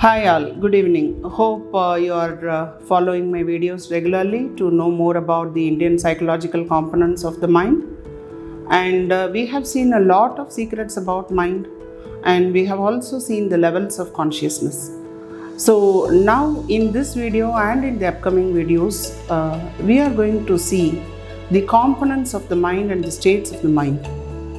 Hi all, good evening. Hope you are following my videos regularly to know more about the Indian psychological components of the mind. And we have seen a lot of secrets about mind, and we have also seen the levels of consciousness. So now in this video and in the upcoming videos, we are going to see the components of the mind and the states of the mind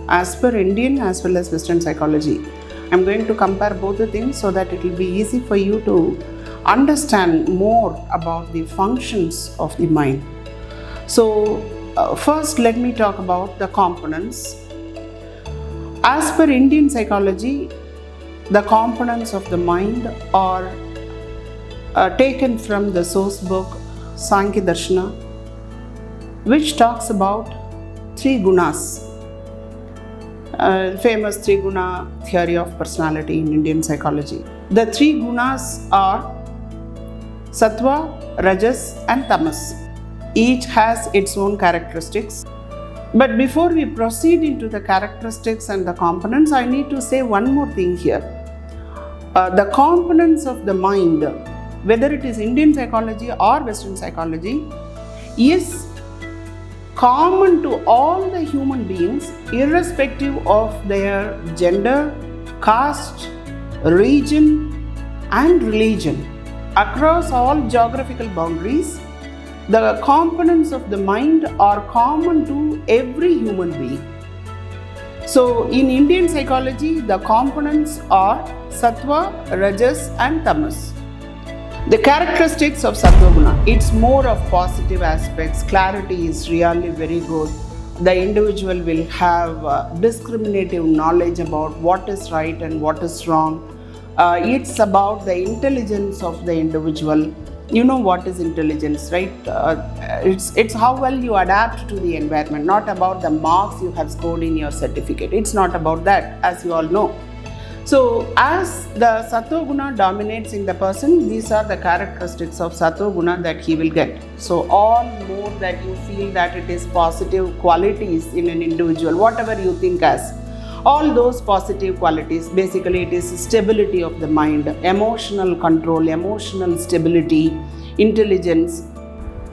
as per Indian as well as Western psychology. I'm going to compare both the things so that it will be easy for you to understand more about the functions of the mind. So first let me talk about the components. As per Indian psychology, the components of the mind are taken from the source book Sankhya Darshana, which talks about three gunas. Famous triguna theory of personality in Indian psychology. The three gunas are sattva, rajas and tamas. Each has its own characteristics. But before we proceed into the characteristics and the components, I need to say one more thing here. The components of the mind, whether it is Indian psychology or Western psychology, is common to all the human beings, irrespective of their gender, caste, region, and religion. Across all geographical boundaries, the components of the mind are common to every human being. So, in Indian psychology, the components are sattva, rajas, and tamas. The characteristics of sattva guna, it's more of positive aspects. Clarity is really very good. The individual will have discriminative knowledge about what is right and what is wrong. It's about the intelligence of the individual. You know what is intelligence, right? It's how well you adapt to the environment, not about the marks you have scored in your certificate. It's not about that, as you all know. So, as the sattva guna dominates in the person, these are the characteristics of sattva guna that he will get. So, all more that you feel that it is positive qualities in an individual, whatever you think as, all those positive qualities, basically it is stability of the mind, emotional control, emotional stability, intelligence.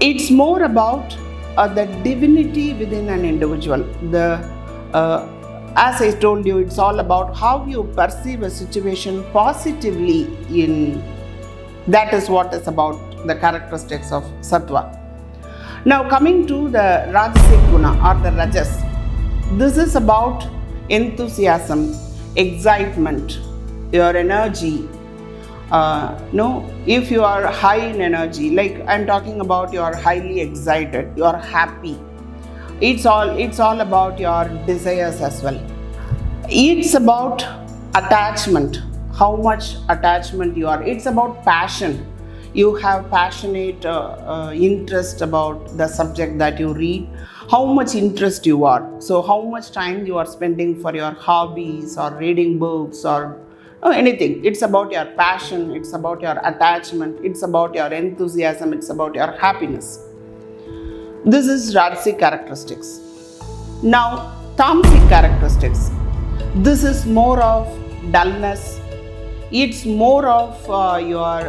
It's more about the divinity within an individual. As I told you, it's all about how you perceive a situation positively that is what is about the characteristics of sattva. Now coming to the rajasic guna or the rajas, this is about enthusiasm, excitement, your energy. If you are high in energy, like I'm talking about you are highly excited, you are happy. It's all about your desires as well. It's about attachment, how much attachment you are. It's about passion. You have passionate interest about the subject that you read, how much interest you are. So how much time you are spending for your hobbies or reading books or anything. It's about your passion, it's about your attachment, it's about your enthusiasm, it's about your happiness. This is Rajasic characteristics. Now, Tamasic characteristics. This is more of dullness. It's more of your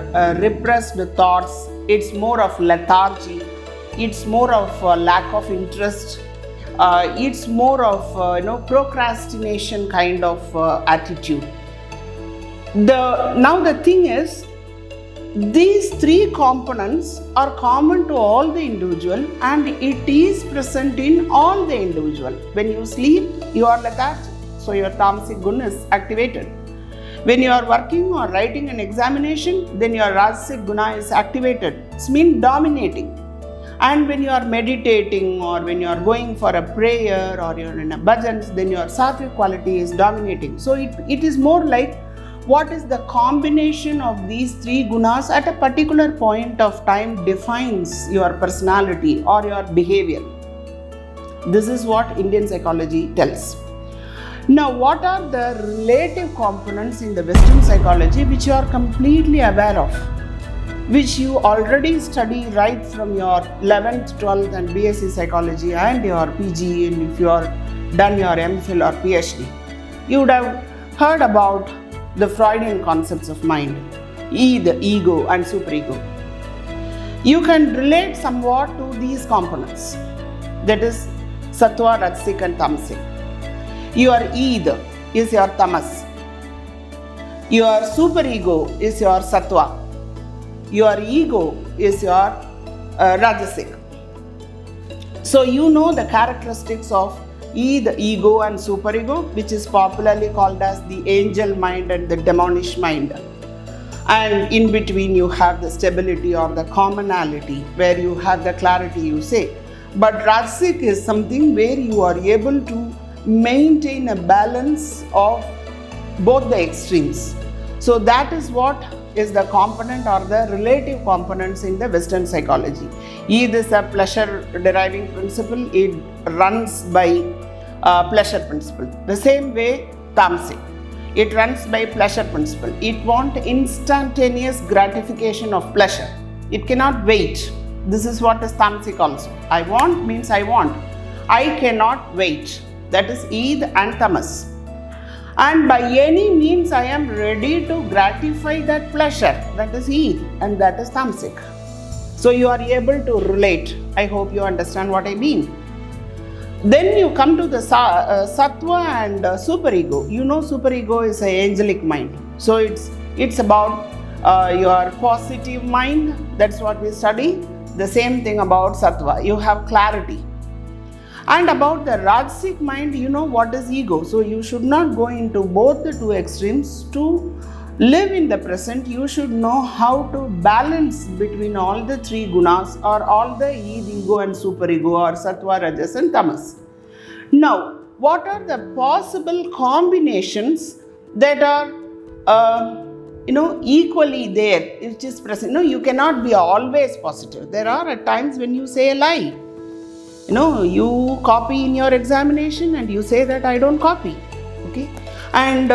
repressed thoughts. It's more of lethargy. It's more of lack of interest. It's more of procrastination kind of attitude. Now the thing is, these three components are common to all the individual and it is present in all the individual. When you sleep, you are lethargic, so your tamasic guna is activated. When you are working or writing an examination, then your rajasic guna is activated. It means dominating. And when you are meditating or when you are going for a prayer or you are in a bhajan, then your sattvic quality is dominating. So it is more like what is the combination of these three gunas at a particular point of time defines your personality or your behavior. This is what Indian psychology tells. Now, what are the relative components in the Western psychology which you are completely aware of, which you already study right from your 11th, 12th and BSc psychology and your PG, and if you are done your MPhil or PhD, you would have heard about the Freudian concepts of mind. E, the ego and superego. You can relate somewhat to these components, that is sattva, rajasic and tamasic. Your id is your tamas. Your superego is your sattva. Your ego is your rajasic. So you know the characteristics of the ego and superego, which is popularly called as the angel mind and the demonish mind. And in between you have the stability or the commonality, where you have the clarity, you say. But rajasic is something where you are able to maintain a balance of both the extremes. So that is what is the component or the relative components in the Western psychology. Id is a pleasure deriving principle. It runs by pleasure principle. The same way tamasic. It runs by pleasure principle. It wants instantaneous gratification of pleasure. It cannot wait. This is what is tamasic also. I want means I want. I cannot wait. That is id and tamas. And by any means I am ready to gratify that pleasure. That is id and that is tamasic. So you are able to relate. I hope you understand what I mean. Then you come to the sattva and superego. You know superego is an angelic mind. So it's about your positive mind. That's what we study. The same thing about sattva. You have clarity. And about the rajasic mind, you know what is ego. So you should not go into both the two extremes. To live in the present, you should know how to balance between all the three gunas or all the id, ego and superego or sattva, rajas and tamas. Now, what are the possible combinations that are equally there, which is present? No, you cannot be always positive. There are at times when you say a lie. You copy in your examination and you say that I don't copy, okay? And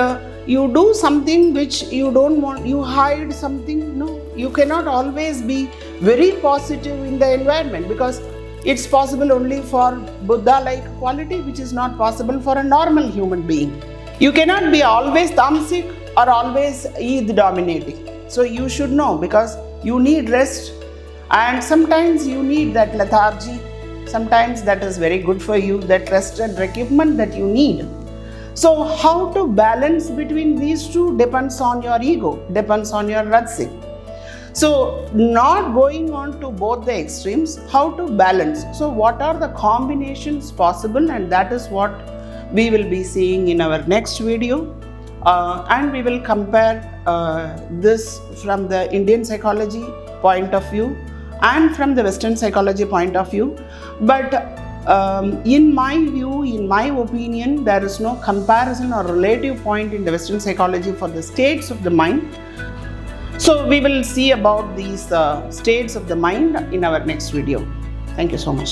you do something which you don't want, you hide something. No, you cannot always be very positive in the environment, because it's possible only for Buddha-like quality, which is not possible for a normal human being. You cannot be always tamasic or always id dominating. So you should know, because you need rest and sometimes you need that lethargy. Sometimes that is very good for you, that rest and recoupment that you need. So how to balance between these two depends on your ego, depends on your rajasic. So not going on to both the extremes, how to balance. So what are the combinations possible, and that is what we will be seeing in our next video. And we will compare this from the Indian psychology point of view and from the Western psychology point of view. But in my view, in my opinion, there is no comparison or relative point in the Western psychology for the states of the mind. So we will see about these states of the mind in our next video. Thank you so much.